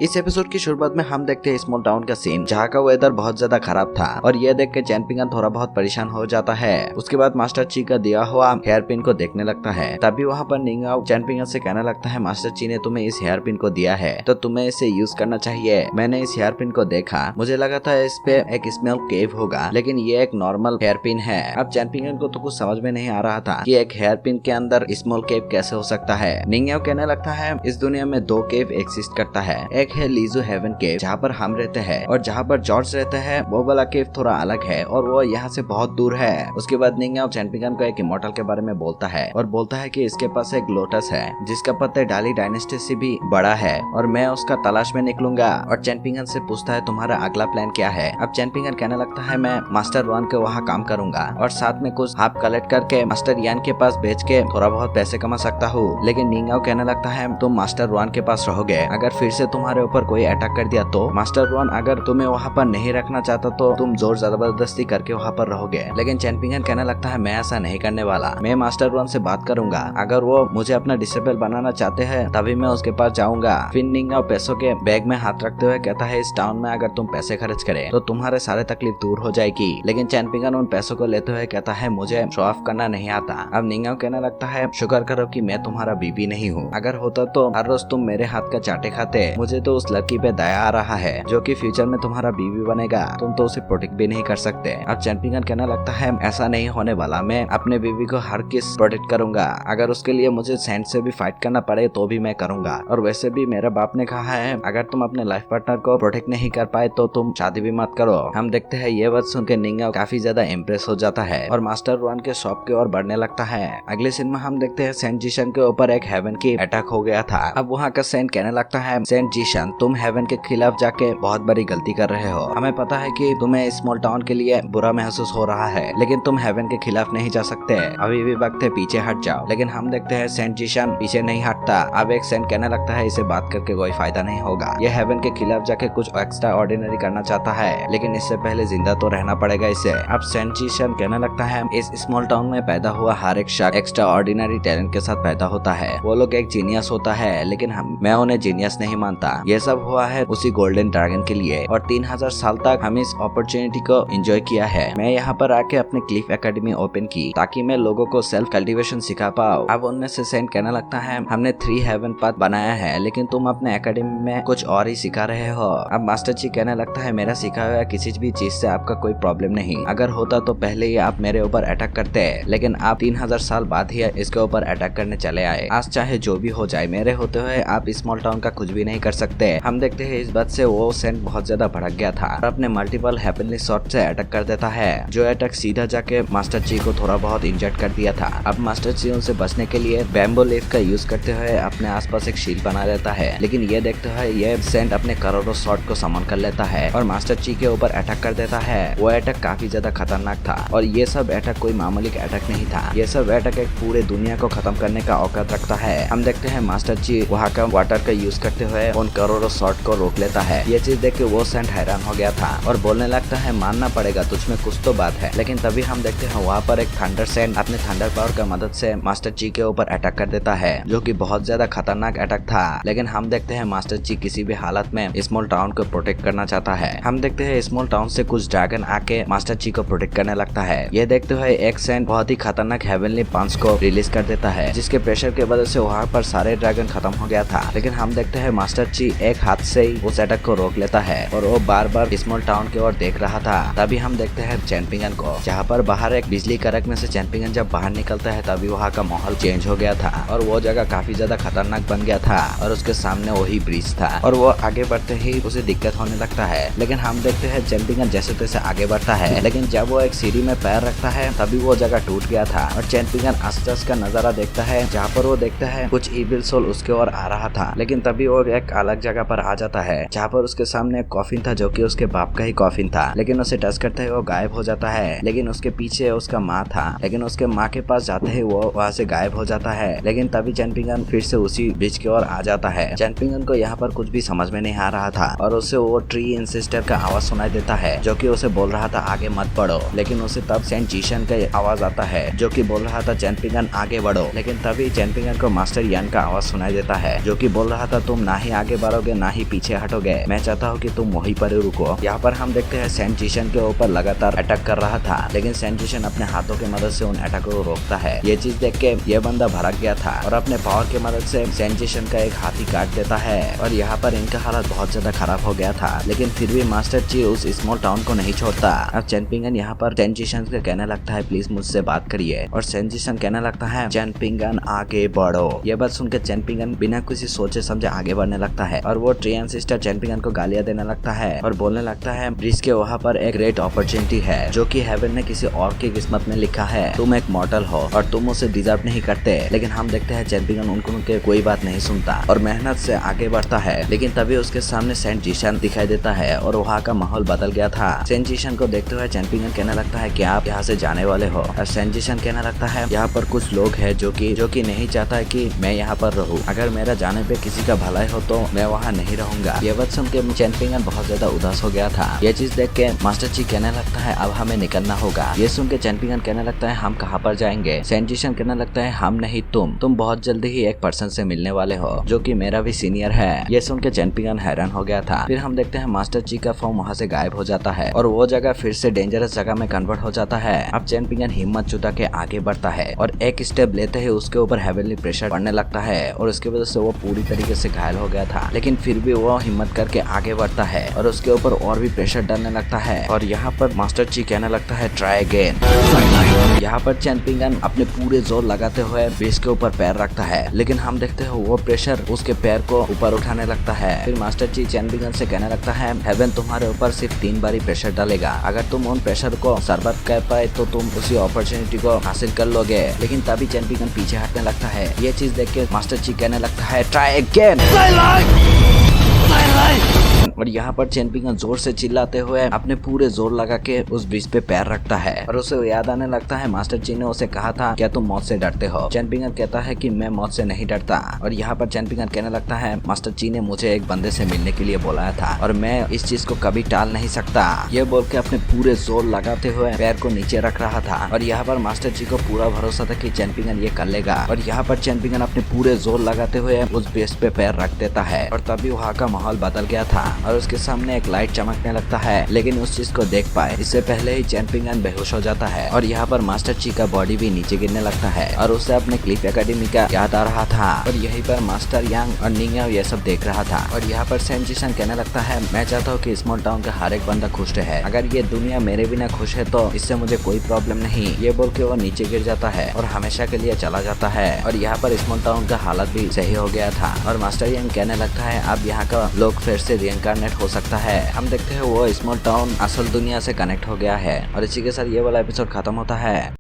इस एपिसोड की शुरुआत में हम देखते हैं स्मॉल टाउन का सीन जहाँ का वेदर बहुत ज्यादा खराब था और ये देख के चैन पिंगन थोड़ा बहुत परेशान हो जाता है। उसके बाद मास्टर ची का दिया हुआ हेयर पिन को देखने लगता है। तभी वहाँ पर निंगाओ चैन पिंगन से कहने लगता है, मास्टर ची ने तुम्हें इस हेयर पिन को दिया है तो तुम्हें इसे यूज करना चाहिए। मैंने इस हेयर पिन को देखा, मुझे लगा था इस पे एक स्मॉल केव होगा, लेकिन ये एक नॉर्मल हेयर पिन है। अब चैन पिंगन को तो कुछ समझ में नहीं आ रहा था कि एक हेयर पिन के अंदर स्मॉल केव कैसे हो सकता है। निंगाओ कहने लगता है, इस दुनिया में दो केव एक्सिस्ट करता है, एक है लीजू हेवन केव जहाँ पर हम रहते हैं और जहाँ पर जॉर्ज रहते हैं वो वाला केव थोड़ा अलग है और वो यहाँ से बहुत दूर है। उसके बाद निंगाओ चैन पिंगन को एक इमोर्टल के बारे में बोलता है और बोलता है कि इसके पास एक लोटस है जिसका पत्ते डाली डायनेस्टी से भी बड़ा है और मैं उसका तलाश में निकलूंगा। और चैन पिंगन से पूछता है, तुम्हारा अगला प्लान क्या है। अब चैन पिंगन कहने लगता है, मैं मास्टर वन के वहाँ काम करूंगा और साथ में कुछ हाफ कलेक्ट करके मास्टर यान के पास बेच के थोड़ा बहुत पैसे कमा सकता हूँ। लेकिन निंगाओ कहने लगता है, तुम मास्टर वन के पास रहोगे, अगर फिर से तुम्हारे ऊपर कोई अटैक कर दिया तो मास्टर वन अगर तुम्हें वहाँ पर नहीं रखना चाहता तो तुम जोर जबरदस्ती करके वहाँ पर रहोगे। लेकिन चैन पिंगन कहने लगता है, मैं ऐसा नहीं करने वाला, मैं मास्टर वन से बात करूंगा, अगर वो मुझे अपना डिसेबल बनाना चाहते हैं तभी मैं उसके पास जाऊंगा। फिर निंगाओ पैसों के बैग में हाथ रखते हुए कहता है, इस टाउन में अगर तुम पैसे खर्च करे तो तुम्हारे सारे तकलीफ दूर हो जाएगी। लेकिन चैन पिंगन उन पैसों को लेते हुए कहता है, मुझे शो ऑफ करना नहीं आता। अब निंगाओ कहने लगता है, शुक्र करो कि मैं तुम्हारा बीबी नहीं हूँ, अगर होता तो हर रोज तुम मेरे हाथ का चाटे खाते। मुझे तो उस लड़की पे दया आ रहा है जो कि फ्यूचर में तुम्हारा बीवी बनेगा, तुम तो उसे प्रोटेक्ट भी नहीं कर सकते। अब चैन पिंगन कहने लगता है, ऐसा नहीं होने वाला, मैं अपने बीवी को हर किस प्रोटेक्ट करूंगा, अगर उसके लिए मुझे सैंड से भी फाइट करना पड़े तो भी मैं करूंगा। और वैसे भी मेरे बाप ने कहा है, अगर तुम अपने लाइफ पार्टनर को प्रोटेक्ट नहीं कर पाए तो तुम शादी भी मत करो। हम देखते हैं ये बात सुन के निंगाओ काफी ज्यादा इम्प्रेस हो जाता है और मास्टर वन के शॉप की ओर बढ़ने लगता है। अगले सीन में हम देखते हैं सेंट जीशन के ऊपर एक हेवन की अटैक हो गया था। अब वहाँ का सेंट कहने लगता है, सेंट जीशन तुम हेवन के खिलाफ जाके बहुत बड़ी गलती कर रहे हो, हमें पता है कि तुम्हें स्मॉल टाउन के लिए बुरा महसूस हो रहा है, लेकिन तुम हेवन के खिलाफ नहीं जा सकते, अभी भी वक्त है, पीछे हट जाओ। लेकिन हम देखते हैं सेंट जीशन पीछे नहीं हटता। अब एक सेंट कहने लगता है, इसे बात करके कोई फायदा नहीं होगा, ये हेवन के खिलाफ जाके कुछ एक्स्ट्रा ऑर्डिनरी करना चाहता है, लेकिन इससे पहले जिंदा तो रहना पड़ेगा इसे। अब सेंट जीशन कहने लगता है, इस स्मॉल टाउन में पैदा हुआ हर एक शख्स एक्स्ट्रा ऑर्डिनरी टैलेंट के साथ पैदा होता है, वो लोग एक जीनियस होता है, लेकिन मैं उन्हें जीनियस नहीं मानता। ये सब हुआ है उसी गोल्डन ड्रैगन के लिए और 3000 साल तक हम इस अपॉर्चुनिटी को एंजॉय किया है। मैं यहाँ पर आके अपनी क्लिफ एकेडमी ओपन की ताकि मैं लोगों को सेल्फ कल्टीवेशन सिखा पाऊँ। अब उनमें से सेंट कहने लगता है, हमने 3 हेवन पाथ बनाया है, लेकिन तुम अपने एकेडमी में कुछ और ही सिखा रहे हो। अब मास्टर ची कहने लगता है, मेरा सिखा हुआ किसी भी चीज से आपका कोई प्रॉब्लम नहीं, अगर होता तो पहले ही आप मेरे ऊपर अटैक करते, लेकिन आप 3000 साल बाद ही इसके ऊपर अटैक करने चले आए। आज चाहे जो भी हो जाए, मेरे होते हुए आप स्मॉल टाउन का कुछ भी नहीं कर सकते। हम देखते हैं इस बात से वो सेंट बहुत ज्यादा भड़क गया था और अपने मल्टीपल हेवनली शॉट से अटैक कर देता है, जो अटैक सीधा जाके मास्टर ची को थोड़ा बहुत इंजर्ड कर दिया था। अब मास्टर ची उनसे बचने के लिए बैम्बो लीफ का यूज करते हुए अपने आसपास एक शील्ड बना लेता है, लेकिन ये देखते हुए ये सेंट अपने करोड़ों शॉट को समन कर लेता है और मास्टर ची के ऊपर अटैक कर देता है। वो अटैक काफी ज्यादा खतरनाक था और ये सब अटैक कोई मामूली अटैक नहीं था, ये सब अटैक एक पूरे दुनिया को खत्म करने का औकात रखता है। हम देखते हैं मास्टर ची वहाँ का वाटर का यूज करते हुए उन करोड़ों शॉट को रोक लेता है। ये चीज देख के वो सेंट हैरान हो गया था और बोलने लगता है, मानना पड़ेगा तुझमें कुछ तो बात है। लेकिन तभी हम देखते हैं वहाँ पर एक थंडर सेंट अपने थंडर पावर का मदद से मास्टर ची के ऊपर अटैक कर देता है, जो कि बहुत ज्यादा खतरनाक अटैक था। लेकिन हम देखते हैं मास्टर ची किसी भी हालत में स्मॉल टाउन को प्रोटेक्ट करना चाहता है। हम देखते हैं स्मॉल टाउन से कुछ ड्रैगन आके मास्टर ची को प्रोटेक्ट करने लगता है। ये देखते हुए एक सेंट बहुत ही खतरनाक हेवनली पंच को रिलीज कर देता है, जिसके प्रेशर की वजह से वहाँ पर सारे ड्रैगन खत्म हो गया था। लेकिन हम देखते हैं मास्टर ची एक हाथ से ही उस अटैक को रोक लेता है और वो बार बार स्मॉल टाउन की ओर देख रहा था। तभी हम देखते हैं चैन पिंगन को, जहाँ पर बाहर एक बिजली करकने से चैन पिंगन जब बाहर निकलता है तभी वहाँ का माहौल चेंज हो गया था और वो जगह काफी ज्यादा खतरनाक बन गया था और उसके सामने वही ब्रिज था और वो आगे बढ़ते ही उसे दिक्कत होने लगता है। लेकिन हम देखते हैं चैन पिंगन जैसे तैसे आगे बढ़ता है, लेकिन जब वो एक सीढ़ी में पैर रखता है तभी वो जगह टूट गया था और चैन पिंगन आसपास का नजारा देखता है, जहाँ पर वो देखता है कुछ इविल सोल उसके ओर आ रहा था। लेकिन तभी वो एक अलग जगह पर आ जाता है, जहाँ पर उसके सामने एक कॉफिन था जो कि उसके बाप का ही कॉफिन था, लेकिन उसे टच करते ही वो गायब हो जाता है। लेकिन उसके पीछे उसका माँ था, लेकिन उसके माँ के पास जाते ही वो वहाँ से गायब हो जाता है। लेकिन तभी चैन पिंगन फिर से उसी ब्रिज की ओर आ जाता है। चैन पिंगन को यहाँ पर कुछ भी समझ में नहीं आ रहा था और उसे वो ट्री इंसिस्टर का आवाज सुनाई देता है, जो कि उसे बोल रहा था आगे मत बढ़ो। लेकिन उसे तब सेंट जीशन का आवाज आता है, जो कि बोल रहा था चैन पिंगन आगे बढ़ो। लेकिन तभी चैन पिंगन को मास्टर यान का आवाज सुनाई देता है, जो कि बोल रहा था तुम ना ही आगे बढ़ पारोगे ना ही पीछे हटोगे, मैं चाहता हूँ कि तुम वहीं पर ही रुको। यहाँ पर हम देखते हैं सैन जिशन के ऊपर लगातार अटैक कर रहा था, लेकिन सैन जिशन अपने हाथों की मदद से उन अटैकों को रोकता है। ये चीज देख के ये बंदा भड़क गया था और अपने पावर की मदद से सैन जिशन का एक हाथी काट देता है और यहाँ पर इनका हालत बहुत ज्यादा खराब हो गया था। लेकिन फिर भी मास्टर ची उस स्मॉल टाउन को नहीं छोड़ता। अब चैन पिंगन यहाँ पर सैन जिशन से कहने लगता है प्लीज मुझसे बात करिए, और सैन जिशन कहने लगता है चैन पिंगन आगे बढ़ो। ये बात सुनकर चैन पिंगन बिना किसी सोचे समझे आगे बढ़ने लगता है और वो ट्रियन सिस्टर चैन पिंगन को गालियां देने लगता है और बोलने लगता है ब्रिज के वहाँ पर एक ग्रेट अपॉर्चुनिटी है जो कि हेवन ने किसी और की किस्मत में लिखा है। तुम एक मॉडल हो और तुम उसे डिजर्व नहीं करते। लेकिन हम देखते हैं चैन पिंगन उनके कोई बात नहीं सुनता और मेहनत से आगे बढ़ता है। लेकिन तभी उसके सामने सैन जिशन दिखाई देता है और वहाँ का माहौल बदल गया था। सैन जिशन को देखते हुए चैन पिंगन कहने लगता है कि आप यहाँ से जाने वाले हो, और सैन जिशन कहने लगता है यहाँ पर कुछ लोग हैं जो कि नहीं चाहता है कि मैं यहाँ पर रहूं। अगर मेरा जाने पे किसी का भलाई हो तो मैं वहाँ नहीं रहूंगा। ये बात सुन के चैन पिंगन बहुत ज्यादा उदास हो गया था। ये चीज देख के मास्टर ची कहने लगता है अब हमें निकलना होगा। ये सुन के चैन पिंगन कहने लगता है हम कहाँ पर जाएंगे। सैन जिशन कहने लगता है हम नहीं तुम बहुत जल्दी ही एक पर्सन से मिलने वाले हो जो कि मेरा भी सीनियर है। ये सुन के चैन पिंगन हैरान हो गया था। फिर हम देखते हैं मास्टर ची का फॉर्म वहाँ से गायब हो जाता है और वो जगह फिर से डेंजरस जगह में कन्वर्ट हो जाता है। अब चैन पिंगन हिम्मत जुटा के आगे बढ़ता है और एक स्टेप लेते ही उसके ऊपर हेवनली प्रेशर पड़ने लगता है और उसकी वजह से वो पूरी तरीके से घायल हो गया था। लेकिन फिर भी वो हिम्मत करके आगे बढ़ता है और उसके ऊपर और भी प्रेशर डालने लगता है और यहाँ पर मास्टर ची कहने लगता है ट्राई अगेन। यहाँ पर चैन पिंगन अपने पूरे जोर लगाते हुए बेस के ऊपर पैर रखता है, लेकिन हम देखते हैं वो प्रेशर उसके पैर को ऊपर उठाने लगता है। फिर मास्टर ची चैन पिंगन से कहने लगता है हेवन तुम्हारे ऊपर सिर्फ 3 बारी प्रेशर डालेगा। अगर तुम उन प्रेशर को सरबत कर पाए तो तुम उसी अपॉर्चुनिटी को हासिल कर लोगे। लेकिन तभी चैन पिंगन पीछे हटने लगता है। ये चीज देख के मास्टर ची कहने लगता है ट्राई अगेन। और यहाँ पर चैन पिंगन जोर से चिल्लाते हुए अपने पूरे जोर लगा के उस ब्रिज पे पैर रखता है और उसे याद आने लगता है मास्टर ची ने उसे कहा था क्या तुम मौत से डरते हो। चैन पिंगन कहता है कि मैं मौत से नहीं डरता। और यहाँ पर चैन पिंगन कहने लगता है मास्टर ची ने मुझे एक बंदे से मिलने के लिए बुलाया था और मैं इस चीज को कभी टाल नहीं सकता। ये बोल के अपने पूरे जोर लगाते हुए पैर को नीचे रख रहा था और यहाँ पर मास्टर ची को पूरा भरोसा था कि चैन पिंगन ये कर लेगा। और यहाँ पर चैन पिंगन अपने पूरे जोर लगाते हुए उस ब्रिज पे पैर रख देता है और तभी वहाँ का माहौल बदल गया था और उसके सामने एक लाइट चमकने लगता है। लेकिन उस चीज को देख पाए इससे पहले ही चैन पिंगन बेहोश हो जाता है और यहाँ पर मास्टर ची का बॉडी भी नीचे गिरने लगता है और उसे अपने क्लिफ एकेडमी का याद आ रहा था और यहीं पर मास्टर यांग और निंग याओ ये सब देख रहा था। और यहाँ पर सैन जिशन कहने लगता है मैं चाहता हूँ कि स्मॉल टाउन का हर एक बंदा खुश रहे। अगर ये दुनिया मेरे बिना खुश है तो इससे मुझे कोई प्रॉब्लम नहीं। ये बोल के वो नीचे गिर जाता है और हमेशा के लिए चला जाता है। और यहाँ पर स्मॉल टाउन का हालत भी सही हो गया था और मास्टर यांग कहने लगता है अब यहाँ का लोग फिर से रिइंकार्नेट हो सकता है। हम देखते हैं वो स्मॉल टाउन असल दुनिया से कनेक्ट हो गया है और इसी के साथ ये वाला एपिसोड खत्म होता है।